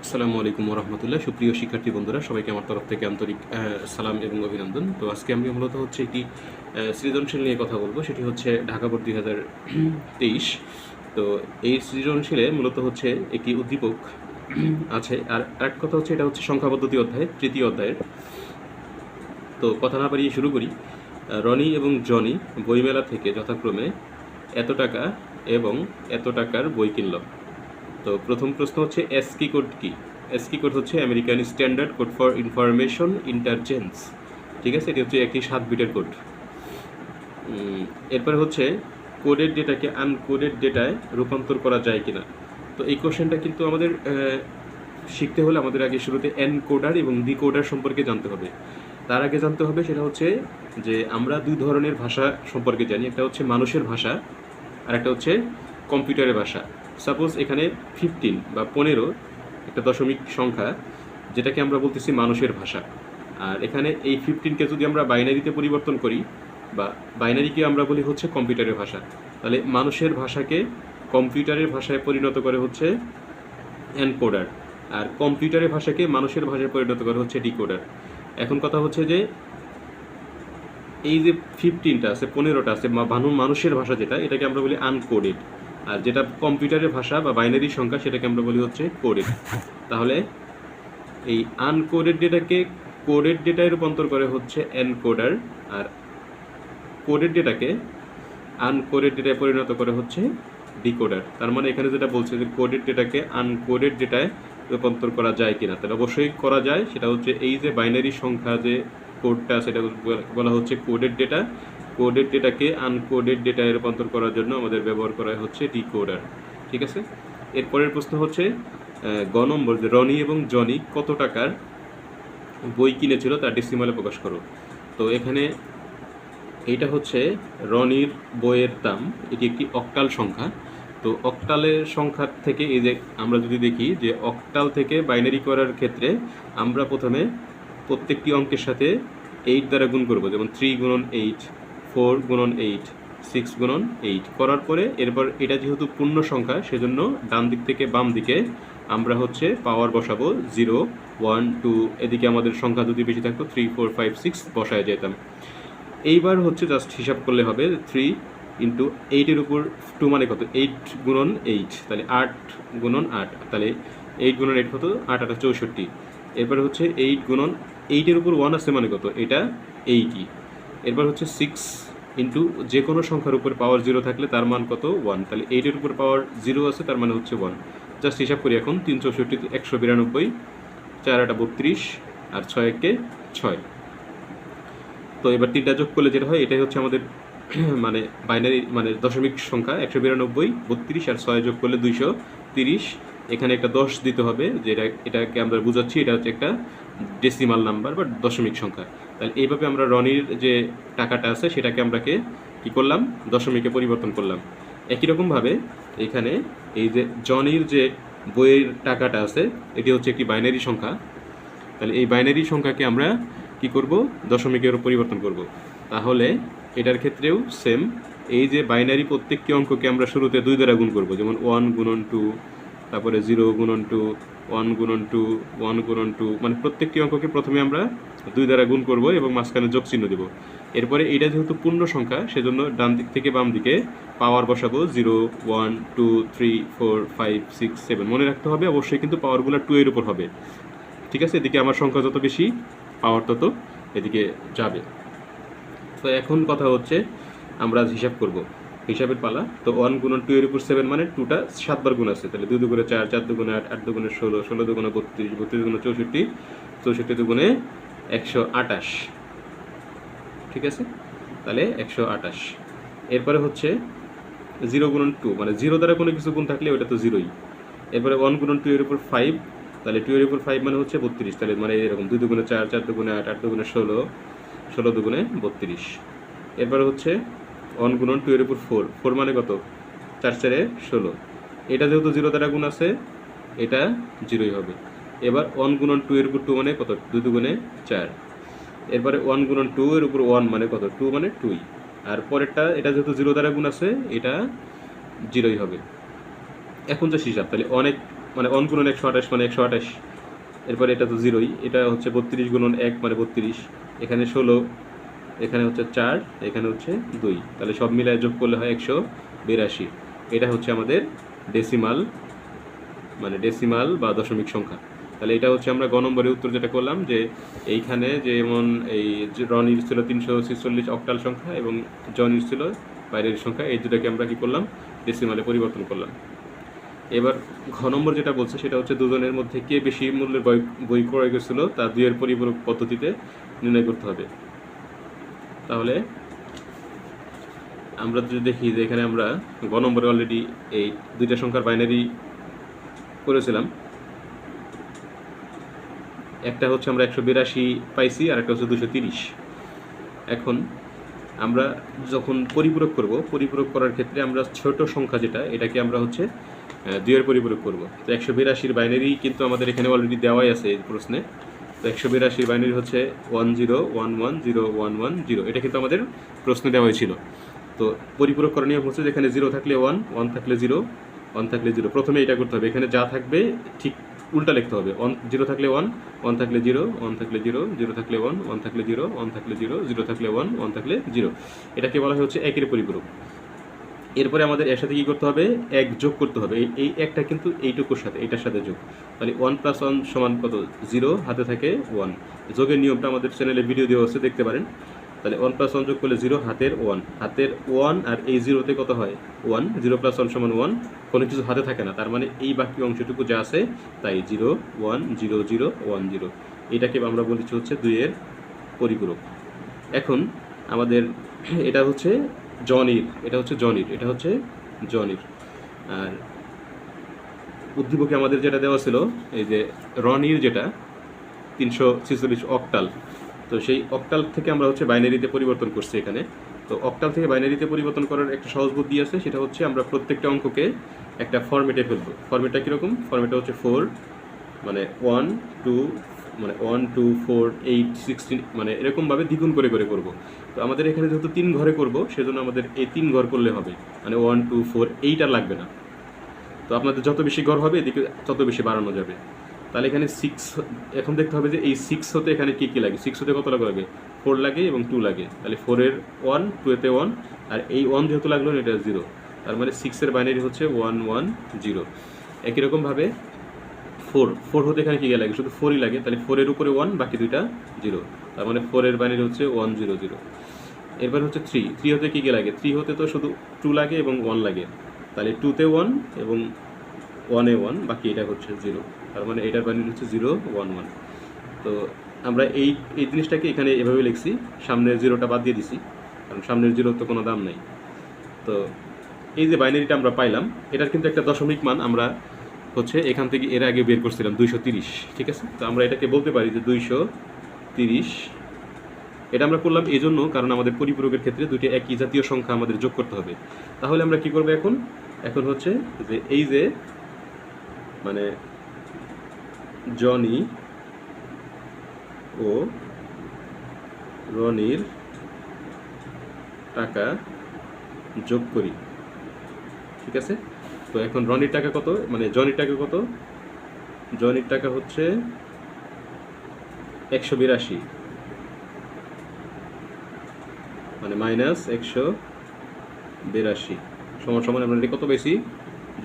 আসসালামু আলাইকুম রহমতুল্লাহ। সুপ্রিয় শিক্ষার্থী বন্ধুরা, সবাইকে আমার তরফ থেকে আন্তরিক সালাম এবং অভিনন্দন। তো আজকে আমি মূলত হচ্ছে একটি সৃজনশীল নিয়ে কথা বলবো, সেটি হচ্ছে ঢাকা বোর্ড 2023। তো এই সৃজনশীলে মূলত হচ্ছে একটি উদ্দীপক আছে, আর এক কথা হচ্ছে এটা হচ্ছে সংখ্যা পদ্ধতি অধ্যায়, তৃতীয় অধ্যায়ের। তো কথা না বাড়িয়ে শুরু করি। রনি এবং জনি বইমেলা থেকে যথাক্রমে এত টাকা এবং এত টাকার বই কিনল। তো প্রথম প্রশ্ন হচ্ছে এসকি কোড কি? এসকি কোড হচ্ছে American standard code for information interchange. ঠিক আছে, এটি হচ্ছে একটি 7 বিটের কোড। এরপরে হচ্ছে কোডেড ডেটাকে আনকোডেড ডেটায় রূপান্তর করা যায় কিনা। তো এই কোশ্চেনটা কিন্তু আমাদের শিখতে হলে আমাদের আগে শুরুতে এনকোডার এবং ডিকোডার সম্পর্কে জানতে হবে। তার আগে জানতে হবে সেটা হচ্ছে যে আমরা দুই ধরনের ভাষা সম্পর্কে জানি, একটা হচ্ছে মানুষের ভাষা আর একটা হচ্ছে কম্পিউটারের ভাষা। সাপোজ এখানে 15 বা 15 একটা দশমিক সংখ্যা, যেটাকে আমরা বলতেছি মানুষের ভাষা। আর এখানে এই 15কে যদি আমরা বাইনারিতে পরিবর্তন করি, বা বাইনারিকে আমরা বলি হচ্ছে কম্পিউটারের ভাষা, তাহলে মানুষের ভাষাকে কম্পিউটারের ভাষায় পরিণত করে হচ্ছে এনকোডার, আর কম্পিউটারের ভাষাকে মানুষের ভাষায় পরিণত করে হচ্ছে ডিকোডার। এখন কথা হচ্ছে যে এই যে 15টা আছে, 15টা আছে মানুষের ভাষা, যেটা এটাকে আমরা বলি আনকোডেড, আর যেটা কম্পিউটারের ভাষা বা বাইনারি সংখ্যা সেটাকে আমরা বলি হচ্ছে কোডেড। তাহলে এই আনকোডেড ডেটাকে কোডেড ডেটায় রূপান্তর করে হচ্ছে এনকোডার, আর কোডেড ডেটাকে আনকোডেড ডেটায় পরিণত করে হচ্ছে ডিকোডার। তার মানে এখানে যেটা বলছে যে কোডেড ডেটাকে আনকোডেড ডেটায় রূপান্তর করা যায় কিনা, তাহলে অবশ্যই করা যায়। সেটা হচ্ছে এই যে বাইনারি সংখ্যা যে কোডটা, সেটা বলা হচ্ছে কোডেড ডেটা। কোডেড ডেটাকে আনকোডেড ডেটায় রূপান্তর করার জন্য আমাদের ব্যবহার করা হচ্ছে ডিকোডার। ঠিক আছে, এরপরের প্রশ্ন হচ্ছে গ নম্বর, যে রনি এবং জনি কত টাকার বই কিনেছিল তার ডেসিমালে প্রকাশ করো। তো এখানে এইটা হচ্ছে রনির বইয়ের দাম, এটি একটি অক্টাল সংখ্যা। তো অক্টালের সংখ্যা থেকে এই যে আমরা যদি দেখি যে অক্টাল থেকে বাইনারি করার ক্ষেত্রে আমরা প্রথমে প্রত্যেকটি অঙ্কের সাথে 8 দ্বারা গুণ করব, যেমন 3 গুণন 8, 4 গুণন 8, 6 গুণন 8 করার পরে এরপর এটা যেহেতু পূর্ণ সংখ্যা, সেজন্য ডান দিক থেকে বাম দিকে আমরা হচ্ছে পাওয়ার বসাবো 0, 1, 2। এদিকে আমাদের সংখ্যা যদি বেশি থাকতো 3, 4, 5, 6 বসায় যেতাম। এইবার হচ্ছে জাস্ট হিসাব করলে হবে 3 ইন্টু 8-এর উপর 2 মানে কত, 8 গুণন 8, তাহলে 8 গুণন 8, তাহলে 8 গুণন 8 কত, 8 8 64। এরপরে হচ্ছে 8 গুণন 8-এর উপর 1 আছে মানে কত, এটা 80। এরপর হচ্ছে 6 ইন্টু যে কোনো সংখ্যার উপর পাওয়ার 0 থাকলে তার মান কত, 1, তাহলে 8-এর উপর পাওয়ার 0 আছে, তার মানে হচ্ছে 1। জাস্ট হিসাব করি এখন, 3 64 192, 4 8 32, আর 6 1 6। তো এবার 3টা যোগ করলে যেটা হয়, এটাই হচ্ছে আমাদের মানে বাইনারি মানে দশমিক সংখ্যা 192, 32 আর 6 যোগ করলে 230। এখানে একটা 10 দিতে হবে, যেটা এটাকে আমরা বুঝাচ্ছি এটা হচ্ছে একটা ডেসিমাল নাম্বার বা দশমিক সংখ্যা। তাহলে এইভাবে আমরা রনির যে টাকাটা আছে সেটাকে আমরা কী করলাম, দশমিকে পরিবর্তন করলাম। একই রকমভাবে এখানে এই যে জনির যে বইয়ের টাকাটা আছে, এটি হচ্ছে একটি বাইনারি সংখ্যা। তাহলে এই বাইনারি সংখ্যাকে আমরা কি করব, দশমিকের পরিবর্তন করব। তাহলে এটার ক্ষেত্রেও সেম, এই যে বাইনারি প্রত্যেকটি অঙ্ককে আমরা শুরুতে 2 দ্বারা গুণ করব, যেমন 1 গুণন 2, তারপরে 0 গুণন 2, 1 গুণন 2, 1 গুণন 2, মানে প্রত্যেকটি অঙ্ককে প্রথমে আমরা 2 দ্বারা গুণ করব এবং মাঝখানে যোগ চিহ্ন দেব। এরপরে এটা যেহেতু পূর্ণ সংখ্যা, সেজন্য ডান দিক থেকে বাম দিকে পাওয়ার বসাবো 0, 1, 2, 3, 4, 5, 6, 7। মনে রাখতে হবে অবশ্যই কিন্তু পাওয়ারগুলো 2 এর উপর হবে। ঠিক আছে, এদিকে আমার সংখ্যা যত বেশি পাওয়ার তত এদিকে যাবে। তো এখন কথা হচ্ছে আমরা হিসাব করব, হিসাবের পালা। তো 1 গুণন 2 এর উপর 7 মানে 2টা 7 বার গুণ আছে, তাহলে 2 দুগুণে 4, 4 দুগুণে 8, 8 দুগুণে 16, 16 দুগুণে 32, 32 দুগুণে 64, 64 দুগুণে 128। ঠিক আছে, তাহলে 128। এরপরে হচ্ছে 0 গুণন 2, মানে 0 দ্বারা কোনো কিছু গুণ থাকলে ওটা তো 0ই। এরপরে 1 গুণন 2 এর উপর 5, তাহলে 2 এর উপর 5 মানে হচ্ছে 32, তাহলে মানে এরকম 2 দুগুণে 4, 4 দুগুণে 8, 8 দুগুণে 16, 16 দুগুণে 32। এরপরে হচ্ছে 1 গুণন 2 এর উপর 4, 4 মানে কত, 4 4 16। এটা যেহেতু 0 দ্বারা গুণ আছে, এটা 0ই হবে। এবার 1 গুণন 2 এর উপর 2 মানে কত, 2 দুগুণে 4। এরপরে 1 গুণন 2 এর উপর 1 মানে কত, 2 মানে 2ই। আর পরেরটা এটা যেহেতু 0 দ্বারা গুণ আছে, এটা 0ই হবে। এখন যে হিসাব, তাহলে অনেক মানে 1 গুণন 128 মানে 128, এরপরে এটা তো জিরোই, এটা হচ্ছে 32 গুণন 1 মানে 32, এখানে 16, এখানে হচ্ছে 4, এখানে হচ্ছে 2, তাহলে সব মিলায় যোগ করলে হয় 182। এটা হচ্ছে আমাদের ডেসিমাল, মানে ডেসিমাল বা দশমিক সংখ্যা। তাহলে এটা হচ্ছে আমরা গ নম্বরের উত্তর যেটা করলাম, যে এইখানে যেমন এই রনির ছিল 346 অক্টাল সংখ্যা এবং জনির ছিল বাইরের সংখ্যা, এই দুটাকে আমরা কি করলাম, ডেসিমালে পরিবর্তন করলাম। এবার ঘ নম্বর যেটা বলছে সেটা হচ্ছে দুজনের মধ্যে কে বেশি মূল্যের বই ক্রয় করেছিল তা দুইয়ের পরিপূরক পদ্ধতিতে নির্ণয় করতে হবে। তাহলে আমরা যদি দেখি যে এখানে আমরা গ নম্বরে অলরেডি এই দুইটা সংখ্যার বাইনারি করেছিলাম, একটা হচ্ছে আমরা 182 পাইছি আর একটা হচ্ছে 230। এখন আমরা যখন পরিপূরক করব, পরিপূরক করার ক্ষেত্রে আমরা ছোট সংখ্যা যেটা, এটাকে আমরা হচ্ছে দুইয়ের পরিপূরক করব। তো 182 বাইনারি কিন্তু আমাদের এখানে অলরেডি দেওয়াই আছে এই প্রশ্নে। তো 182 বাইনারি হচ্ছে 10110110, এটা কিন্তু আমাদের প্রশ্নে দেওয়াই ছিল। তো পরিপূরক করার নিয়ম হচ্ছে যেখানে 0 থাকলে 1, 1 থাকলে 0, 1 থাকলে 0, প্রথমে এটা করতে হবে, এখানে যা থাকবে ঠিক উল্টা লিখতে হবে। 0 থাকলে 1, 1 থাকলে 0, 1 থাকলে 0, 0 থাকলে 1, 1 থাকলে 0, 1 থাকলে 0, 0 থাকলে 1, 1 থাকলে 0, এটাকে বলা হয় হচ্ছে একের পরিপূরক। এরপরে আমাদের এর সাথে কী করতে হবে, এক যোগ করতে হবে। এই একটা কিন্তু এইটুকুর সাথে, এইটার সাথে যোগ, তাহলে 1 + 1 সমান কত, 0, হাতে থাকে 1। যোগের নিয়মটা আমাদের চ্যানেলে ভিডিও দেওয়া হচ্ছে, দেখতে পারেন। তাহলে 1 + 1 যোগ করলে 0, হাতের 1, হাতের 1 আর এই 0তে কত হয় 1, 0 + 1 সমান 1, কোনো কিছু হাতে থাকে না, তার মানে এই বাকি অংশটুকু যা আছে তাই 0, 1, 0, 0, 1, 0, এটাকে আমরা বলছি হচ্ছে দুইয়ের পরিপূরক। এখন আমাদের এটা হচ্ছে জনির, এটা হচ্ছে জনির, এটা হচ্ছে জনির। আর উদ্দীপকে আমাদের যেটা দেওয়া ছিল এই যে রনির যেটা 346 অক্টাল, তো সেই অক্টাল থেকে আমরা হচ্ছে বাইনারিতে পরিবর্তন করছি এখানে। তো অক্টাল থেকে বাইনারিতে পরিবর্তন করার একটা সহজ বুদ্ধি আছে, সেটা হচ্ছে আমরা প্রত্যেকটা অঙ্ককে একটা ফরম্যাটে ফেলবো। ফরম্যাটটা কীরকম, ফরম্যাটটা হচ্ছে 4, মানে 1, 2, মানে 1, 2, 4, 8, 16, মানে এরকমভাবে দ্বিগুণ করে করে করবো। তো আমাদের এখানে যেহেতু 3 ঘরে করবো, সেজন্য আমাদের এই 3 ঘর করলে হবে, মানে 1, 2, 4, 8 আর লাগবে না। তো আপনাদের যত বেশি ঘর হবে এদিকে তত বেশি বাড়ানো যাবে। তাহলে এখানে 6, এখন দেখতে হবে যে এই 6 হতে এখানে কী কী লাগে। 6 হতে কত লাগে, 4 লাগে এবং 2 লাগে, তাহলে 4-এর 1, 2-এতে 1, আর এই 1 যেহেতু লাগলো এটা 0, তার মানে 6-এর বাইনারি হচ্ছে 1, 1, 0। একই রকমভাবে 4 হতে এখানে কী লাগে, শুধু 4ই লাগে, তাহলে 4-এর উপরে 1, বাকি দুইটা 0, তার মানে 4-এর বাইনারি হচ্ছে 1, 0, 0। এরপর হচ্ছে 3 হতে কী লাগে, 3 হতে তো শুধু 2 লাগে এবং 1 লাগে, তাহলে 2-তে 1 এবং 1-এ 1, বাকি এটা হচ্ছে 0, তার মানে এটার বাইনারি হচ্ছে 0, 1, 1। তো আমরা এই জিনিসটাকে এখানে এভাবে লিখছি, সামনের 0টা বাদ দিয়ে দিছি, কারণ সামনের 0 তো কোনো দাম নাই। তো এই যে বাইনারিটা আমরা পাইলাম, এটার কিন্তু একটা দশমিক মান আমরা হচ্ছে এখান থেকে এর আগে বের করছিলাম 230, ঠিক আছে। তো আমরা এটাকে বলতে পারি যে 230। এটা আমরা করলাম এই জন্য কারণ আমাদের পরিপূরকের ক্ষেত্রে দুইটি একই জাতীয় সংখ্যা আমাদের যোগ করতে হবে। তাহলে আমরা কি করব এখন হচ্ছে যে এই যে মানে জনি ও রনির টাকা যোগ করি, ঠিক আছে। তো এখন রনির টাকা কত, মানে জনির টাকা কত, জনির টাকা হচ্ছে 182, মানে -182 সমান আমরা কত পেয়েছি,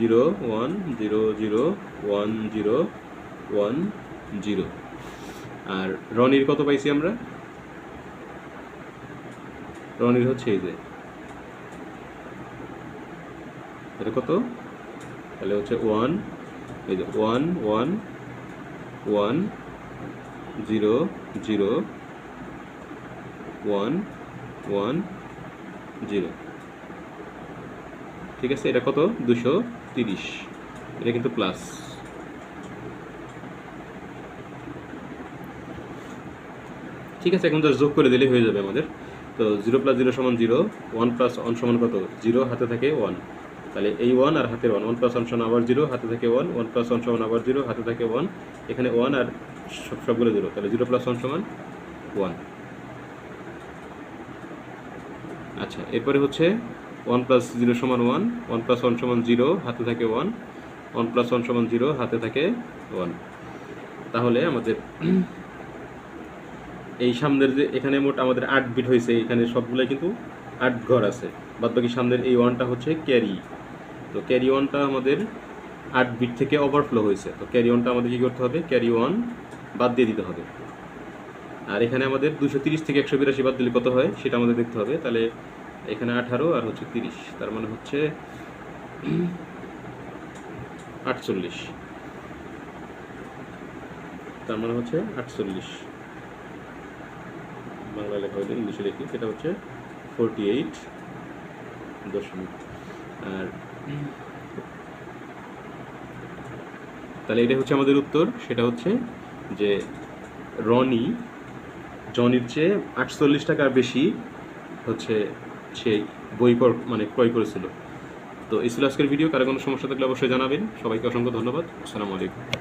0, 1, 0, 0, 1, 0, 1, 0। আর রনির কত পাইছি আমরা, রনির হচ্ছে এই যে এটা কত, তাহলে হচ্ছে 1, এই যে 1, 1, 1, 0, 0, 1, 1, 0, ঠিক আছে। এটা কত, 230, এটা কিন্তু প্লাস। ঠিক আছে, এখন জাস্ট যোগ করে দিলেই হয়ে যাবে আমাদের। তো 0 + 0 = 0, 1 + 1 সমান কত, 0, হাতে থাকে 1, তাহলে এই 1 আর হাতের 1, 1 + 1 সমান আবার 0, হাতে থাকে 1, 1 + 1 সমান আবার 0, হাতে থাকে 1, এখানে 1 আর সবগুলো 0, তাহলে 0 + 1 সমান 1। আচ্ছা, এরপরে হচ্ছে 1 + 0 = 1, 1 + 1 সমান 0, হাতে থাকে 1, 1 + 1 = 0, হাতে থাকে 1। তাহলে আমাদের এই সামনের যে এখানে মোট আমাদের 8 বিট হয়েছে, এখানে সবগুলাই কিন্তু 8 ঘর আছে, বাদ বাকি সামনের এই 1টা হচ্ছে ক্যারি। তো ক্যারি 1টা আমাদের 8 বিট থেকে ওভারফ্লো হয়েছে, তো ক্যারি 1টা আমাদের কী করতে হবে, ক্যারি 1 বাদ দিয়ে দিতে হবে। আর এখানে আমাদের 230 থেকে 182 বাদ দিলে কত হয় সেটা আমাদের দেখতে হবে। তাহলে এখানে 18 আর হচ্ছে 30, তার মানে হচ্ছে 48, তার মানে হচ্ছে 48। বাংলা লেখা হলে ইংলিশে লিখি, সেটা হচ্ছে 48 দশমিক। আর তাহলে এটা হচ্ছে আমাদের উত্তর, সেটা হচ্ছে যে জনির চেয়ে 48 টাকা বেশি হচ্ছে সেই বই ক্রয় করেছিল। তো এই ছিল আজকের ভিডিও। কারো কোনো সমস্যা থাকলে অবশ্যই জানাবেন। সবাইকে অসংখ্য ধন্যবাদ। আসসালামু আলাইকুম।